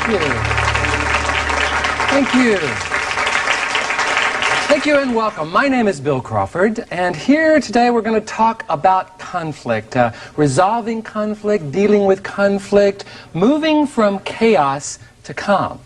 you. Thank you. Thank you and welcome. My name is Bill Crawford, and here today we're going to talk about conflict, resolving conflict, dealing with conflict, moving from chaos to calm.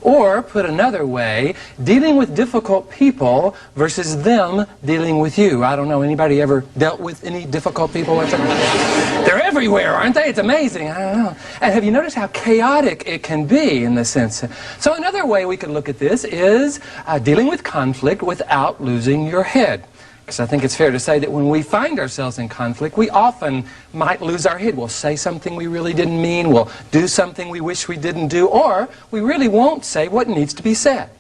Or, put another way, dealing with difficult people versus them dealing with you. I don't know, anybody ever dealt with any difficult people? They're everywhere, aren't they? It's amazing. I don't know. And have you noticed how chaotic it can be in this sense? So another way we could look at this is dealing with conflict without losing your head. Because I think it's fair to say that when we find ourselves in conflict, we often might lose our head. We'll say something we really didn't mean, we'll do something we wish we didn't do, or we really won't say what needs to be said.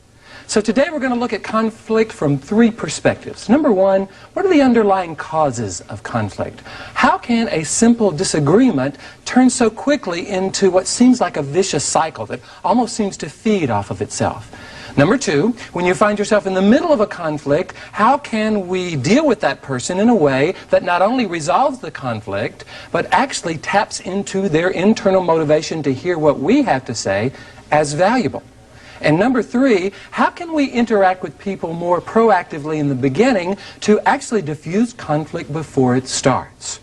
So today we're going to look at conflict from three perspectives. Number one, what are the underlying causes of conflict? How can a simple disagreement turn so quickly into what seems like a vicious cycle that almost seems to feed off of itself? Number two, when you find yourself in the middle of a conflict, how can we deal with that person in a way that not only resolves the conflict, but actually taps into their internal motivation to hear what we have to say as valuable? And number three, how can we interact with people more proactively in the beginning to actually diffuse conflict before it starts?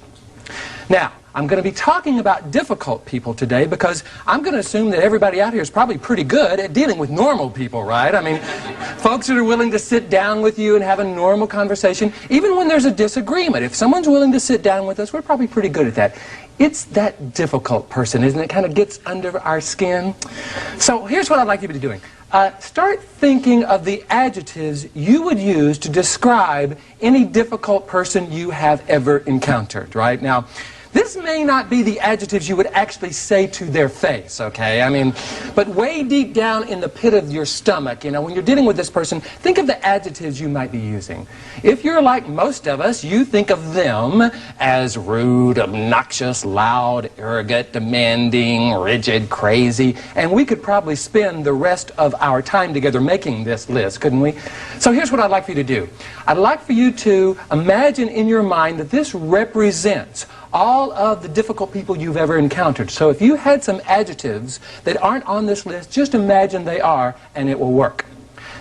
Now, I'm going to be talking about difficult people today because I'm going to assume that everybody out here is probably pretty good at dealing with normal people, right? I mean, folks that are willing to sit down with you and have a normal conversation, even when there's a disagreement. If someone's willing to sit down with us, we're probably pretty good at that. It's that difficult person, isn't it? Kind of gets under our skin. So here's what I'd like you to be doing. Start thinking of the adjectives you would use to describe any difficult person you have ever encountered, right? Now, this may not be the adjectives you would actually say to their face, okay? I mean, but way deep down in the pit of your stomach, you know, when you're dealing with this person, think of the adjectives you might be using. If you're like most of us, you think of them as rude, obnoxious, loud, arrogant, demanding, rigid, crazy, and we could probably spend the rest of our time together making this list, couldn't we? So here's what I'd like for you to do. I'd like for you to imagine in your mind that this represents all of the difficult people you've ever encountered. So if you had some adjectives that aren't on this list, just imagine they are, and it will work.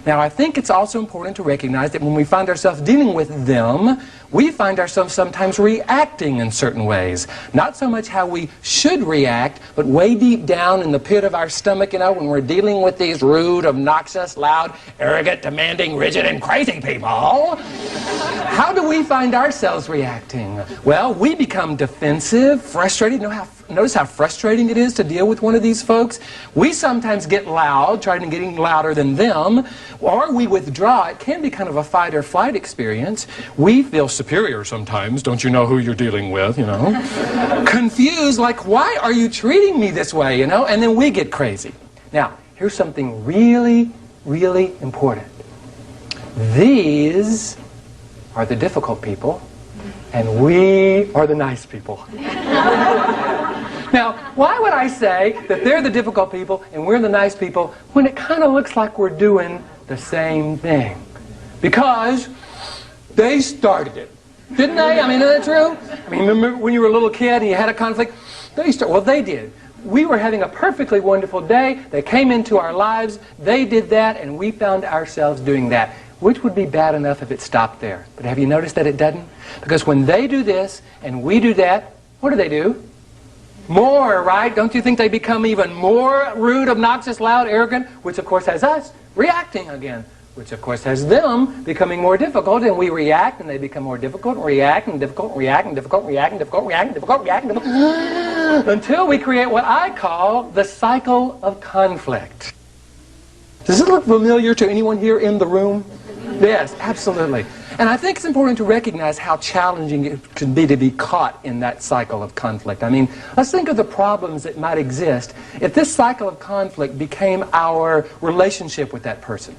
Now, I think it's also important to recognize that when we find ourselves dealing with them, we find ourselves sometimes reacting in certain ways. Not so much how we should react, but way deep down in the pit of our stomach, you know, when we're dealing with these rude, obnoxious, loud, arrogant, demanding, rigid, and crazy people. How do we find ourselves reacting? Well, we become defensive, frustrated. Notice how frustrating it is to deal with one of these folks? We sometimes get loud, trying to get louder than them, or we withdraw. It can be kind of a fight or flight experience. We feel superior sometimes. Don't you know who you're dealing with, you know? Confused, like, why are you treating me this way, you know? And then we get crazy. Now, here's something really, really important. These are the difficult people, and we are the nice people. Now, why would I say that they're the difficult people and we're the nice people when it kind of looks like we're doing the same thing? Because they started it, didn't they? I mean, isn't that true? I mean, remember when you were a little kid and you had a conflict? Well, they did. We were having a perfectly wonderful day. They came into our lives. They did that, and we found ourselves doing that, which would be bad enough if it stopped there. But have you noticed that it doesn't? Because when they do this and we do that, what do? More, right? Don't you think they become even more rude, obnoxious, loud, arrogant? Which, of course, has us reacting again. Which, of course, has them becoming more difficult. And we react, and they become more difficult, and react, and difficult, and react, and difficult, react, and difficult, react, and difficult, react, and difficult. Until we create what I call the cycle of conflict. Does it look familiar to anyone here in the room? Yes, absolutely. And I think it's important to recognize how challenging it can be to be caught in that cycle of conflict. I mean, let's think of the problems that might exist if this cycle of conflict became our relationship with that person.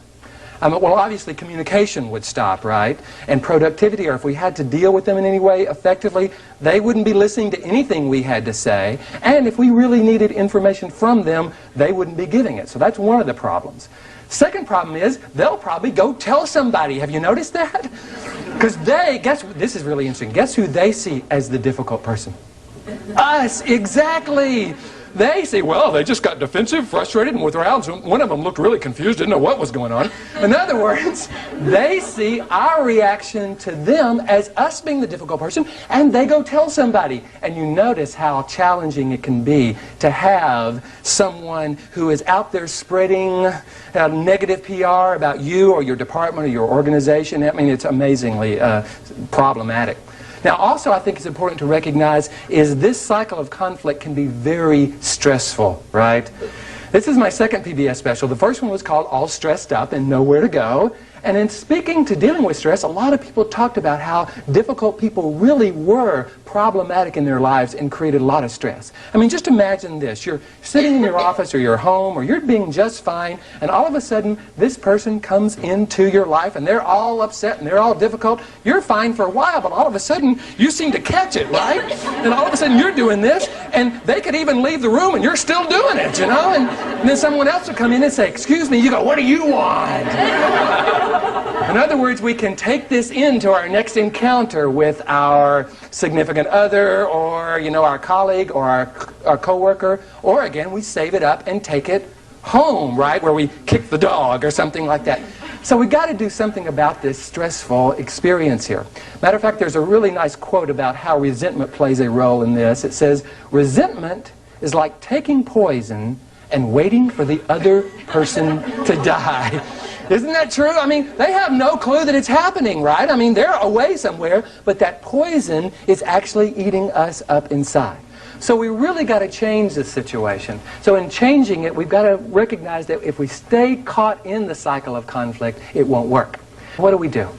Well, obviously, communication would stop, right? And productivity, or if we had to deal with them in any way effectively, they wouldn't be listening to anything we had to say. And if we really needed information from them, they wouldn't be giving it. So that's one of the problems. Second problem is, they'll probably go tell somebody. Have you noticed that? Because this is really interesting. Guess who they see as the difficult person? Us, exactly. They see, well, they just got defensive, frustrated, and withdrawn. One of them looked really confused, didn't know what was going on. In other words, they see our reaction to them as us being the difficult person, and they go tell somebody. And you notice how challenging it can be to have someone who is out there spreading negative PR about you or your department or your organization. I mean, it's amazingly problematic. Now, also, I think it's important to recognize is this cycle of conflict can be very stressful, right? This is my second PBS special. The first one was called All Stressed Up and Nowhere to Go. And in speaking to dealing with stress, a lot of people talked about how difficult people really were problematic in their lives and created a lot of stress. I mean, just imagine this. You're sitting in your office or your home or you're being just fine, and all of a sudden this person comes into your life and they're all upset and they're all difficult. You're fine for a while, but all of a sudden you seem to catch it, right? And all of a sudden you're doing this, and they could even leave the room and you're still doing it, you know? And then someone else will come in and say, excuse me, you go, what do you want? In other words, we can take this into our next encounter with our significant other or, you know, our colleague or our coworker, or again, we save it up and take it home, right, where we kick the dog or something like that. So we've got to do something about this stressful experience here. Matter of fact, there's a really nice quote about how resentment plays a role in this. It says, resentment is like taking poison and waiting for the other person to die. Isn't that true? I mean, they have no clue that it's happening, right? I mean, they're away somewhere, but that poison is actually eating us up inside. So we really got to change this situation. So in changing it, we've got to recognize that if we stay caught in the cycle of conflict, it won't work. What do?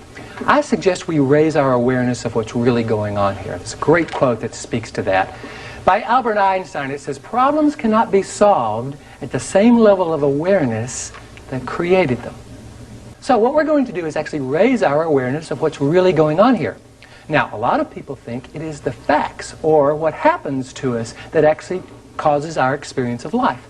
I suggest we raise our awareness of what's really going on here. There's a great quote that speaks to that. By Albert Einstein, it says, problems cannot be solved at the same level of awareness that created them. So what we're going to do is actually raise our awareness of what's really going on here. Now, a lot of people think it is the facts or what happens to us that actually causes our experience of life.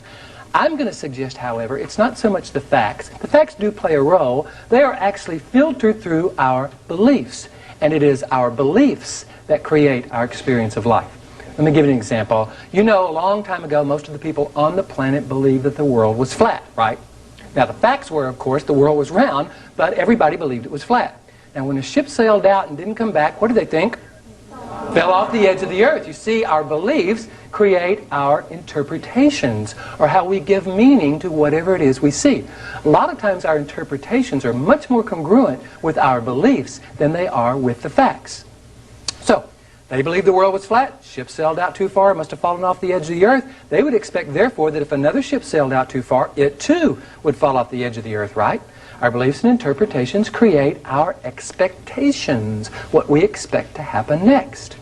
I'm going to suggest, however, it's not so much the facts. The facts do play a role. They are actually filtered through our beliefs. And it is our beliefs that create our experience of life. Let me give you an example. You know, a long time ago, most of the people on the planet believed that the world was flat, right? Now, the facts were, of course, the world was round, but everybody believed it was flat. Now, when a ship sailed out and didn't come back, what did they think? Fell off the edge of the earth. You see, our beliefs create our interpretations, or how we give meaning to whatever it is we see. A lot of times our interpretations are much more congruent with our beliefs than they are with the facts. So, they believed the world was flat. Ship sailed out too far. It must have fallen off the edge of the earth. They would expect, therefore, that if another ship sailed out too far, it too would fall off the edge of the earth, right? Our beliefs and interpretations create our expectations, what we expect to happen next.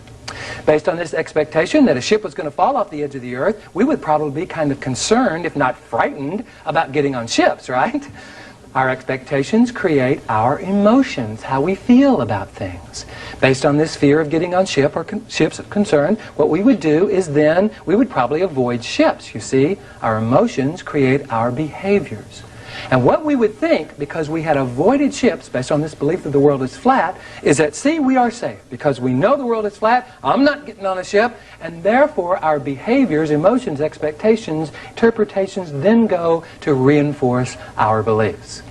Based on this expectation that a ship was going to fall off the edge of the earth, we would probably be kind of concerned, if not frightened, about getting on ships, right? Our expectations create our emotions, how we feel about things. Based on this fear of getting on ships of concern, what we would do is then we would probably avoid ships. You see, our emotions create our behaviors. And what we would think, because we had avoided ships based on this belief that the world is flat, is that, see, we are safe. Because we know the world is flat, I'm not getting on a ship, and therefore our behaviors, emotions, expectations, interpretations then go to reinforce our beliefs.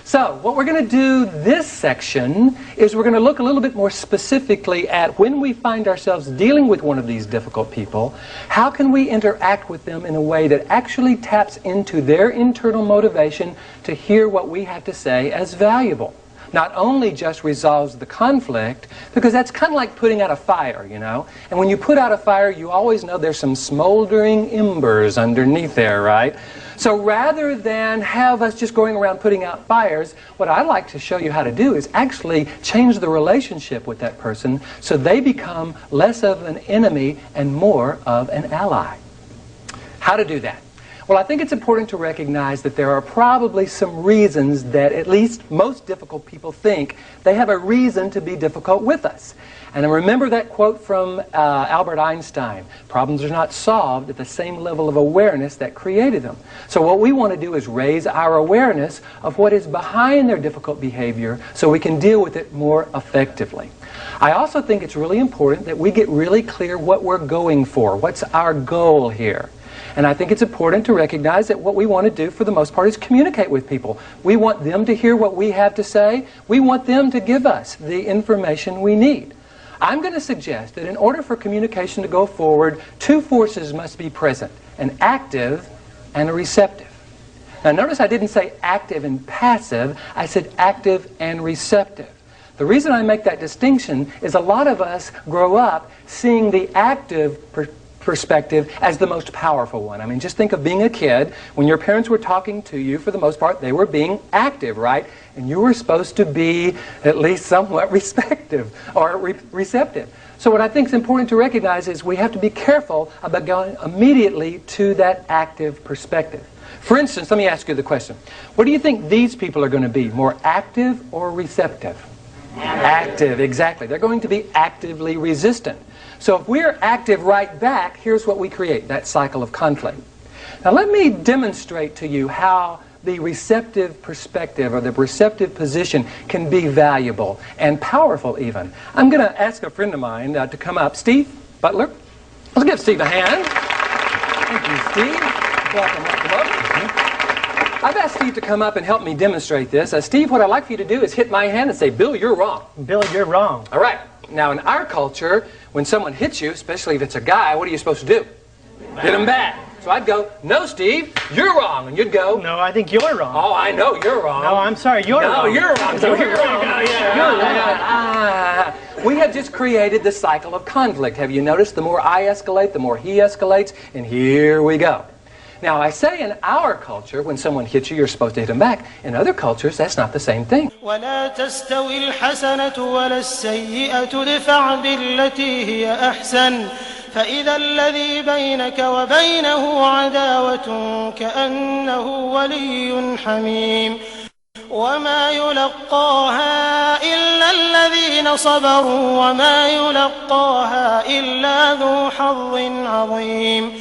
So, what we're going to do this section is we're going to look a little bit more specifically at when we find ourselves dealing with one of these difficult people, how can we interact with them in a way that actually taps into their internal motivation to hear what we have to say as valuable. Not only just resolves the conflict, because that's kind of like putting out a fire, you know. And when you put out a fire, you always know there's some smoldering embers underneath there, right? So rather than have us just going around putting out fires, what I'd like to show you how to do is actually change the relationship with that person so they become less of an enemy and more of an ally. How to do that? Well, I think it's important to recognize that there are probably some reasons that at least most difficult people think they have a reason to be difficult with us. And remember that quote from Albert Einstein, problems are not solved at the same level of awareness that created them. So what we want to do is raise our awareness of what is behind their difficult behavior so we can deal with it more effectively. I also think it's really important that we get really clear what we're going for. What's our goal here? And I think it's important to recognize that what we want to do for the most part is communicate with people. We want them to hear what we have to say. We want them to give us the information we need. I'm going to suggest that in order for communication to go forward, two forces must be present, an active and a receptive. Now notice I didn't say active and passive, I said active and receptive. The reason I make that distinction is a lot of us grow up seeing the active perspective as the most powerful one. I mean, just think of being a kid. When your parents were talking to you, for the most part, they were being active, right? And you were supposed to be at least somewhat receptive. So what I think is important to recognize is we have to be careful about going immediately to that active perspective. For instance, let me ask you the question. What do you think these people are going to be, more active or receptive? Active, exactly. They're going to be actively resistant. So if we're active right back, here's what we create, that cycle of conflict. Now let me demonstrate to you how the receptive perspective or the receptive position can be valuable and powerful even. I'm going to ask a friend of mine to come up. Steve Butler. Let's give Steve a hand. Thank you, Steve. Welcome. I've asked Steve to come up and help me demonstrate this. Steve, what I'd like for you to do is hit my hand and say, Bill, you're wrong. Bill, you're wrong. All right. Now, in our culture, when someone hits you, especially if it's a guy, what are you supposed to do? Hit him back. So I'd go, no, Steve, you're wrong. And you'd go, no, I think you're wrong. Oh, I know you're wrong. No, I'm sorry, you're wrong. No, you're wrong. So you're wrong. We have just created the cycle of conflict. Have you noticed the more I escalate, the more he escalates? And here we go. Now, I say in our culture, when someone hits you, you're supposed to hit them back. In other cultures, that's not the same thing. ولا تستوي الحسنة ولا السيئة ادفع بالتي هي أحسن فإذا الذي بينك وبينه عداوة كأنه ولي حميم وما يلقاها إلا الذين صبروا وما يلقاها إلا ذو حظ عظيم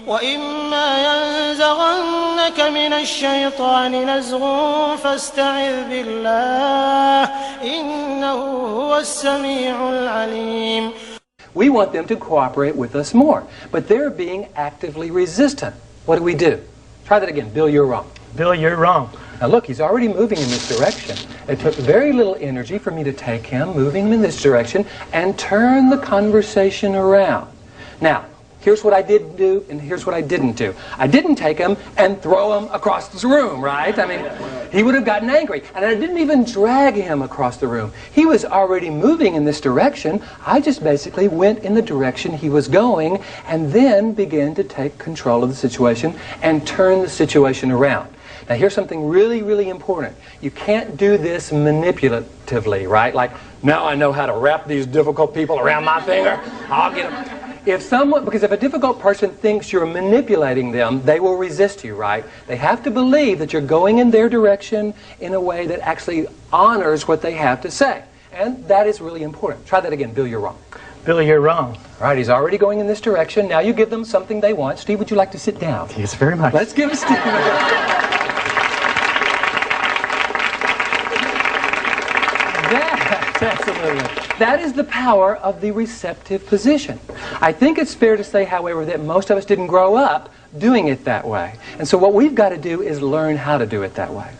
وإما ينزغنك من الشيطان نزغ فاستعذ بالله إنه هو السميع العليم. We want them to cooperate with us more, but they're being actively resistant. What do? Try that again. Bill, you're wrong. Bill, you're wrong. Now look, he's already moving in this direction. It took very little energy for me to take him, moving him in this direction, and turn the conversation around. Now, here's what I did do, and here's what I didn't do. I didn't take him and throw him across the room, right? I mean, he would have gotten angry. And I didn't even drag him across the room. He was already moving in this direction. I just basically went in the direction he was going and then began to take control of the situation and turn the situation around. Now, here's something really, really important. You can't do this manipulatively, right? Like, now I know how to wrap these difficult people around my finger. I'll get them. Because if a difficult person thinks you're manipulating them, they will resist you, right? They have to believe that you're going in their direction in a way that actually honors what they have to say. And that is really important. Try that again. Bill, you're wrong. Bill, you're wrong. All right, he's already going in this direction. Now you give them something they want. Steve, would you like to sit down? Yes, very much. Let's give Steve Absolutely. That is the power of the receptive position. I think it's fair to say, however, that most of us didn't grow up doing it that way. And so what we've got to do is learn how to do it that way.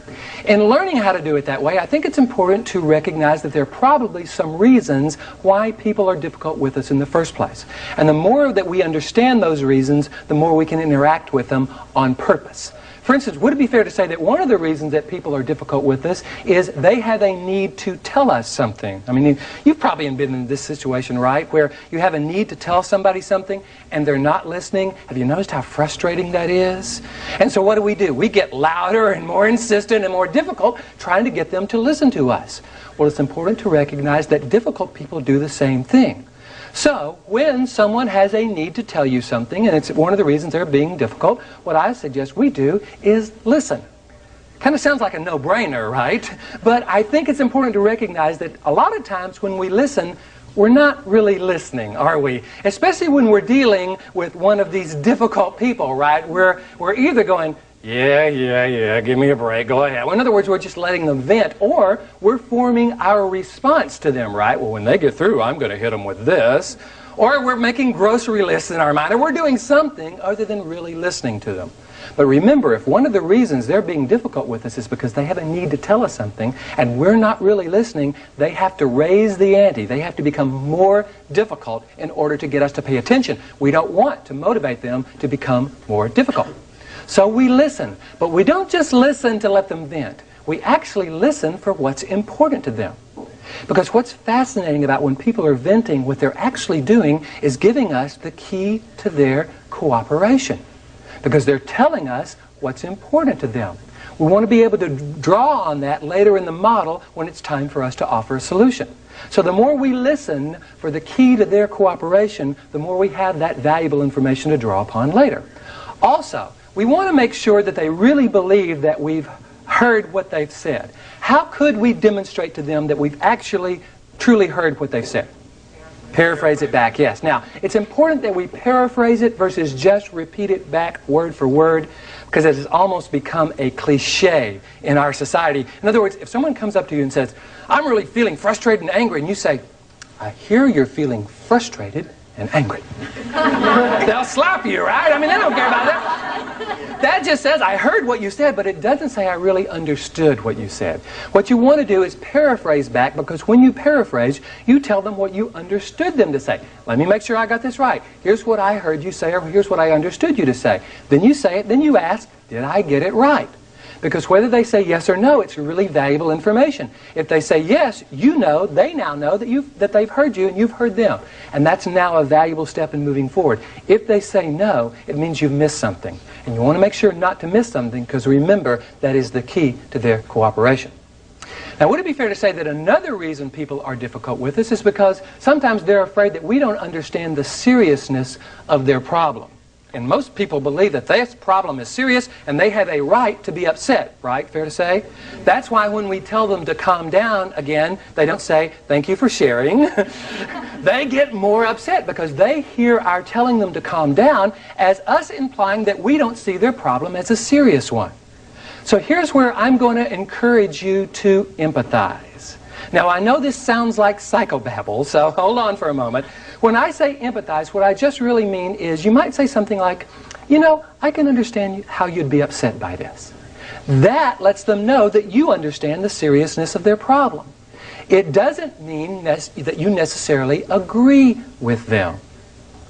In learning how to do it that way, I think it's important to recognize that there are probably some reasons why people are difficult with us in the first place. And the more that we understand those reasons, the more we can interact with them on purpose. For instance, would it be fair to say that one of the reasons that people are difficult with us is they have a need to tell us something? I mean, you've probably been in this situation, right, where you have a need to tell somebody something and they're not listening. Have you noticed how frustrating that is? And so what do? We get louder and more insistent and more difficult trying to get them to listen to us. Well, it's important to recognize that difficult people do the same thing. So, when someone has a need to tell you something, and it's one of the reasons they're being difficult, what I suggest we do is listen. Kind of sounds like a no-brainer, right? But I think it's important to recognize that a lot of times when we listen, we're not really listening, are we? Especially when we're dealing with one of these difficult people, right? We're either going, yeah, give me a break, go ahead. Well, in other words, we're just letting them vent, or we're forming our response to them, right? Well, when they get through, I'm going to hit them with this. Or we're making grocery lists in our mind, or we're doing something other than really listening to them. But remember, if one of the reasons they're being difficult with us is because they have a need to tell us something and we're not really listening, they have to raise the ante. They have to become more difficult in order to get us to pay attention. We don't want to motivate them to become more difficult. So we listen, but we don't just listen to let them vent. We actually listen for what's important to them. Because what's fascinating about when people are venting, what they're actually doing is giving us the key to their cooperation. Because they're telling us what's important to them. We want to be able to draw on that later in the model when it's time for us to offer a solution. So the more we listen for the key to their cooperation, the more we have that valuable information to draw upon later. Also, we want to make sure that they really believe that we've heard what they've said. How could we demonstrate to them that we've actually truly heard what they've said? Paraphrase it back, yes. Now, it's important that we paraphrase it versus just repeat it back word for word, because it has almost become a cliche in our society. In other words, if someone comes up to you and says, I'm really feeling frustrated and angry, and you say, I hear you're feeling frustrated and angry. They'll slap you, right? I mean, they don't care about that. That just says, I heard what you said, but it doesn't say I really understood what you said. What you want to do is paraphrase back, because when you paraphrase, you tell them what you understood them to say. Let me make sure I got this right. Here's what I heard you say, or here's what I understood you to say. Then you say it, then you ask, did I get it right? Because whether they say yes or no, it's really valuable information. If they say yes, you know, they now know that they've heard you and you've heard them. And that's now a valuable step in moving forward. If they say no, it means you've missed something. And you want to make sure not to miss something, because remember, that is the key to their cooperation. Now, would it be fair to say that another reason people are difficult with us is because sometimes they're afraid that we don't understand the seriousness of their problem. And most people believe that this problem is serious and they have a right to be upset, right? Fair to say? That's why when we tell them to calm down again, they don't say, thank you for sharing. They get more upset because they hear our telling them to calm down as us implying that we don't see their problem as a serious one. So here's where I'm going to encourage you to empathize. Now, I know this sounds like psychobabble, so hold on for a moment. When I say empathize, what I just really mean is you might say something like, you know, I can understand how you'd be upset by this. That lets them know that you understand the seriousness of their problem. It doesn't mean that you necessarily agree with them.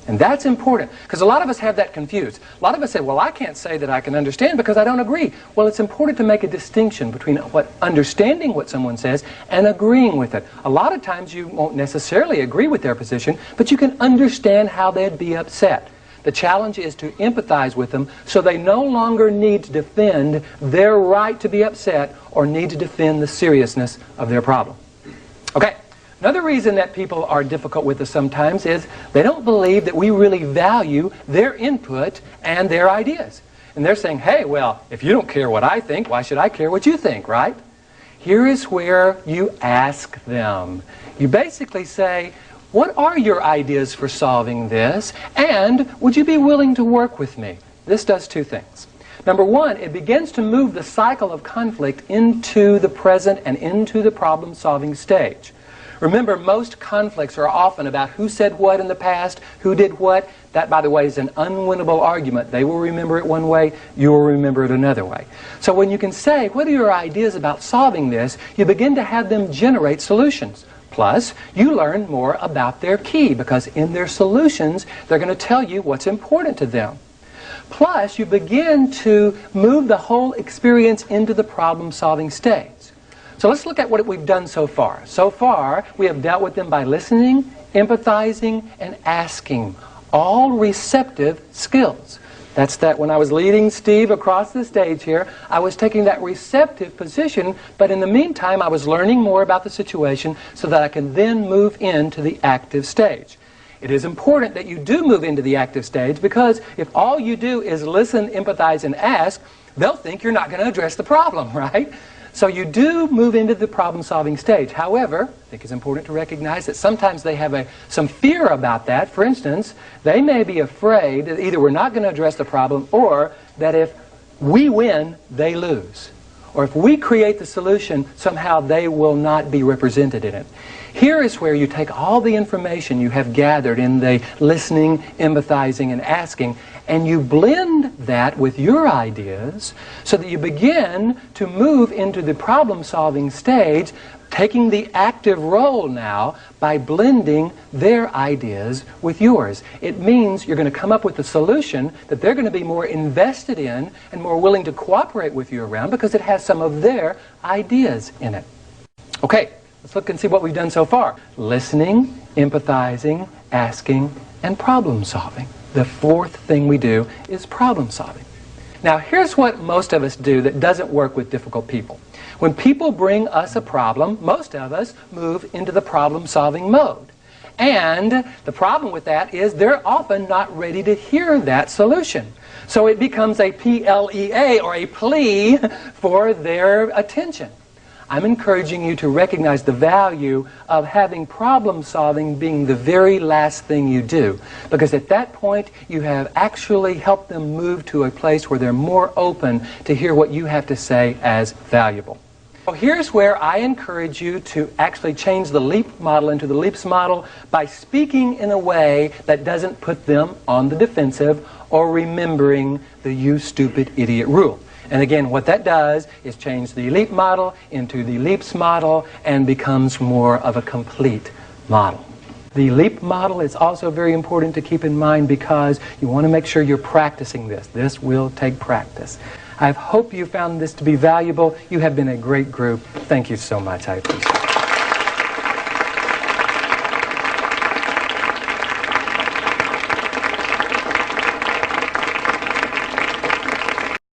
And that's important, because a lot of us have that confused. A lot of us say, well, I can't say that I can understand because I don't agree. Well, it's important to make a distinction between understanding what someone says and agreeing with it. A lot of times you won't necessarily agree with their position, but you can understand how they'd be upset. The challenge is to empathize with them so they no longer need to defend their right to be upset or need to defend the seriousness of their problem. Okay. Another reason that people are difficult with us sometimes is they don't believe that we really value their input and their ideas. And they're saying, hey, well, if you don't care what I think, why should I care what you think, right? Here is where you ask them. You basically say, what are your ideas for solving this? And would you be willing to work with me? This does two things. Number one, it begins to move the cycle of conflict into the present and into the problem-solving stage. Remember, most conflicts are often about who said what in the past, who did what. That, by the way, is an unwinnable argument. They will remember it one way, you will remember it another way. So when you can say, what are your ideas about solving this, you begin to have them generate solutions. Plus, you learn more about their key, because in their solutions, they're going to tell you what's important to them. Plus, you begin to move the whole experience into the problem-solving stage. So let's look at what we've done so far. So far, we have dealt with them by listening, empathizing, and asking. All receptive skills. That's that when I was leading Steve across the stage here, I was taking that receptive position, but in the meantime, I was learning more about the situation so that I can then move into the active stage. It is important that you do move into the active stage, because if all you do is listen, empathize, and ask, they'll think you're not going to address the problem, right? So you do move into the problem-solving stage. However, I think it's important to recognize that sometimes they have some fear about that. For instance, they may be afraid that either we're not going to address the problem, or that if we win, they lose. or if we create the solution, somehow they will not be represented in it. Here is where you take all the information you have gathered in the listening, empathizing, and asking, and you blend that with your ideas so that you begin to move into the problem-solving stage, taking the active role now by blending their ideas with yours. It means you're going to come up with a solution that they're going to be more invested in and more willing to cooperate with you around because it has some of their ideas in it. Okay, let's look and see what we've done so far. Listening, empathizing, asking, and problem solving. The fourth thing we do is problem solving. Now here's what most of us do that doesn't work with difficult people. When people bring us a problem, most of us move into the problem-solving mode. And the problem with that is they're often not ready to hear that solution. So it becomes a PLEA, or a plea for their attention. I'm encouraging you to recognize the value of having problem-solving being the very last thing you do. Because at that point, you have actually helped them move to a place where they're more open to hear what you have to say as valuable. So here's where I encourage you to actually change the LEAP model into the LEAPS model by speaking in a way that doesn't put them on the defensive or remembering the "you stupid idiot" rule. And again, what that does is change the LEAP model into the LEAPS model and becomes more of a complete model. The LEAP model is also very important to keep in mind because you want to make sure you're practicing this. This will take practice. I hope you found this to be valuable. You have been a great group. Thank you so much. I appreciate it.